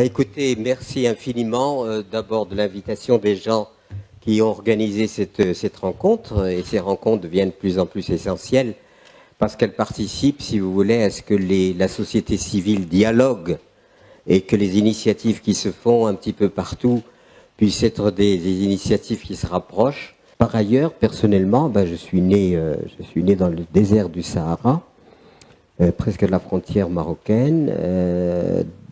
Écoutez, merci infiniment d'abord de l'invitation des gens qui ont organisé cette rencontre. Et ces rencontres deviennent de plus en plus essentielles parce qu'elles participent, si vous voulez, à ce que la société civile dialogue et que les initiatives qui se font un petit peu partout puissent être des initiatives qui se rapprochent. Par ailleurs, personnellement, je suis né dans le désert du Sahara, presque à la frontière marocaine,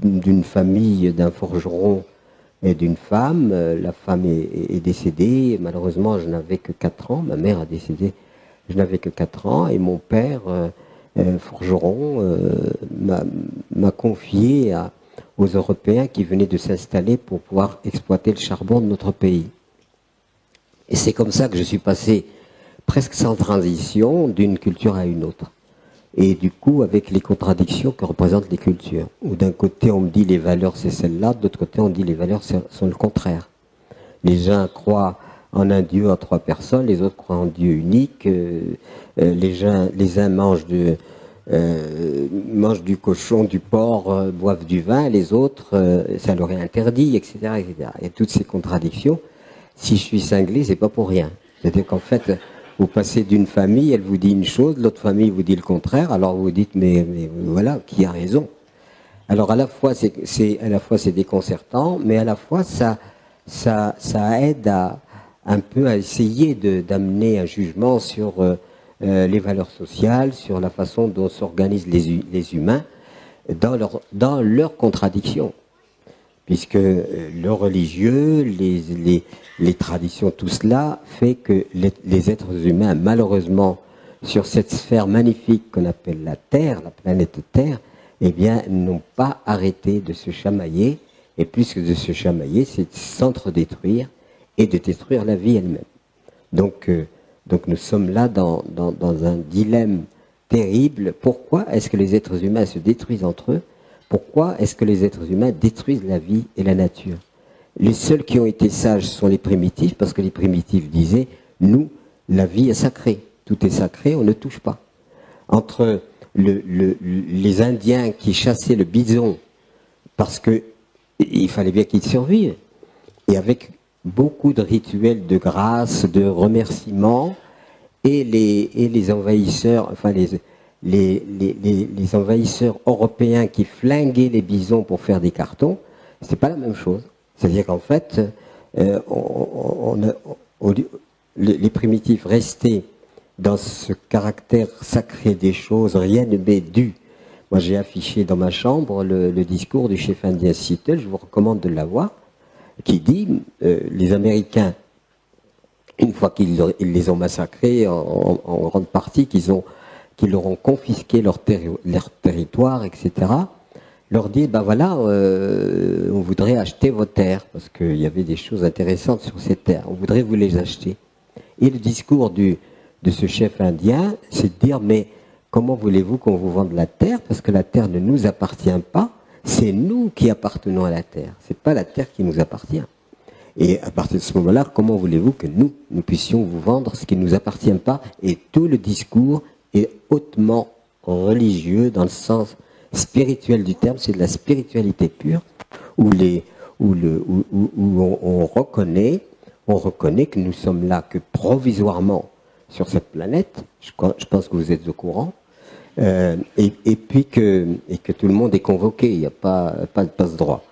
d'une famille d'un forgeron et d'une femme. La femme est décédée. Malheureusement, je n'avais que 4 ans. Ma mère a décédé. Je n'avais que 4 ans. Et mon père, forgeron, m'a confié aux Européens qui venaient de s'installer pour pouvoir exploiter le charbon de notre pays. Et c'est comme ça que je suis passé, presque sans transition, d'une culture à une autre. Et du coup, avec les contradictions que représentent les cultures. Où d'un côté, on me dit les valeurs, c'est celle-là, de l'autre côté, on dit les valeurs sont le contraire. Les uns croient en un Dieu, en 3 personnes, les autres croient en Dieu unique. Les uns mangent du cochon, du porc, boivent du vin, les autres, ça leur est interdit, etc., etc. Il y a toutes ces contradictions. Si je suis cinglé, c'est pas pour rien. C'est-à-dire qu'en fait, vous passez d'une famille, elle vous dit une chose, l'autre famille vous dit le contraire, alors vous dites, mais voilà, qui a raison? Alors à la fois c'est déconcertant, mais à la fois ça aide un peu à essayer d'amener un jugement sur les valeurs sociales, sur la façon dont s'organisent les humains dans leurs contradictions. Puisque le religieux, les traditions, tout cela fait que les êtres humains, malheureusement, sur cette sphère magnifique qu'on appelle la Terre, la planète Terre, eh bien, n'ont pas arrêté de se chamailler, et plus que de se chamailler, c'est de s'entre-détruire et de détruire la vie elle-même. Donc nous sommes là dans un dilemme terrible. Pourquoi est-ce que les êtres humains se détruisent entre eux? Pourquoi est-ce que les êtres humains détruisent la vie et la nature? Les seuls qui ont été sages sont les primitifs, parce que les primitifs disaient, nous, la vie est sacrée. Tout est sacré, on ne touche pas. Entre les Indiens qui chassaient le bison, parce qu'il fallait bien qu'ils survivent, et avec beaucoup de rituels de grâce, de remerciements, et les envahisseurs, enfin les envahisseurs européens qui flinguaient les bisons pour faire des cartons, c'est pas la même chose. C'est-à-dire qu'en fait, les primitifs restaient dans ce caractère sacré des choses, rien ne m'est dû. Moi, j'ai affiché dans ma chambre le discours du chef indien Seattle, je vous recommande de l'avoir, qui dit les Américains, une fois qu'ils les ont massacrés en grande partie, qu'ils leur ont confisqué leur territoire, etc., leur dit, voilà, on voudrait acheter vos terres, parce qu'il y avait des choses intéressantes sur ces terres, on voudrait vous les acheter. Et le discours de ce chef indien, c'est de dire, mais comment voulez-vous qu'on vous vende la terre? Parce que la terre ne nous appartient pas, c'est nous qui appartenons à la terre, c'est pas la terre qui nous appartient. Et à partir de ce moment-là, comment voulez-vous que nous puissions vous vendre ce qui ne nous appartient pas? Et tout le discours est hautement religieux dans le sens spirituel du terme, c'est de la spiritualité pure, où on reconnaît que nous sommes là que provisoirement sur cette planète. Je pense que vous êtes au courant, et puis que tout le monde est convoqué, il n'y a pas de passe-droit.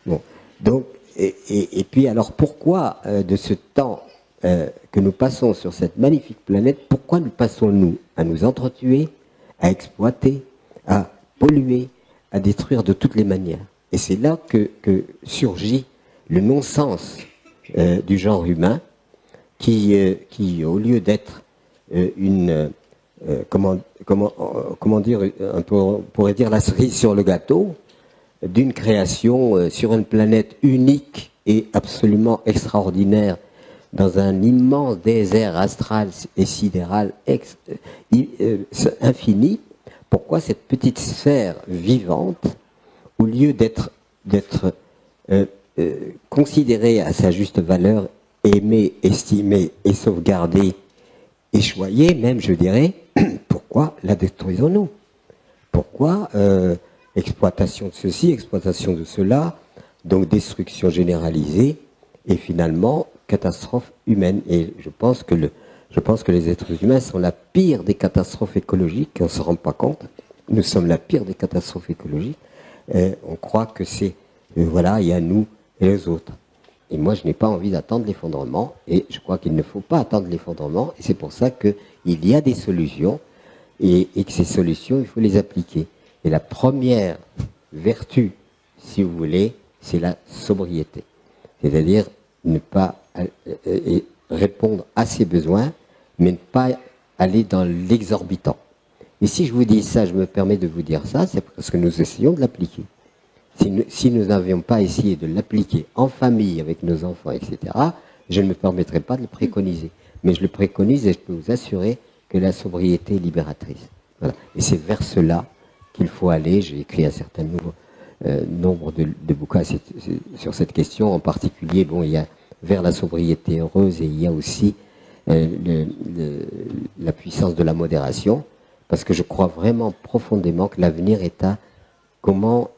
Bon, donc et puis alors pourquoi de ce temps que nous passons sur cette magnifique planète, pourquoi nous passons-nous à nous entretuer, à exploiter, à polluer, à détruire de toutes les manières? Et c'est là que surgit le non-sens du genre humain qui au lieu d'être comment dire, on pourrait dire la cerise sur le gâteau d'une création sur une planète unique et absolument extraordinaire, dans un immense désert astral et sidéral infini. Pourquoi cette petite sphère vivante, au lieu d'être considérée à sa juste valeur, aimée, estimée et sauvegardée, et choyée même, je dirais, pourquoi la détruisons-nous? Pourquoi exploitation de ceci, exploitation de cela, Donc destruction généralisée et finalement catastrophe humaine. Et je pense que les êtres humains sont la pire des catastrophes écologiques, on ne se rend pas compte. Nous sommes la pire des catastrophes écologiques. On croit que c'est, voilà, il y a nous et les autres. Et moi, je n'ai pas envie d'attendre l'effondrement, et je crois qu'il ne faut pas attendre l'effondrement, et c'est pour ça qu'il y a des solutions, et que ces solutions, il faut les appliquer. Et la première vertu, si vous voulez, c'est la sobriété. C'est-à-dire ne pas répondre à ses besoins, mais ne pas aller dans l'exorbitant. Et si je vous dis ça, je me permets de vous dire ça, c'est parce que nous essayons de l'appliquer. Si nous n'avions pas essayé de l'appliquer en famille, avec nos enfants, etc., je ne me permettrais pas de le préconiser. Mais je le préconise et je peux vous assurer que la sobriété est libératrice. Voilà. Et c'est vers cela qu'il faut aller. J'ai écrit un certain nombre de bouquins sur cette question. En particulier, bon, il y a vers la sobriété heureuse et il y a aussi la puissance de la modération, parce que je crois vraiment profondément que l'avenir est à comment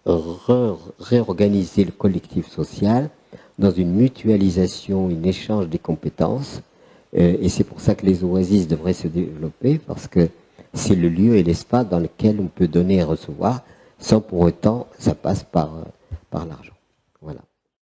réorganiser le collectif social dans une mutualisation, un échange des compétences. Et c'est pour ça que les oasis devraient se développer, parce que c'est le lieu et l'espace dans lequel on peut donner et recevoir, sans pour autant, ça passe par l'argent. Voilà.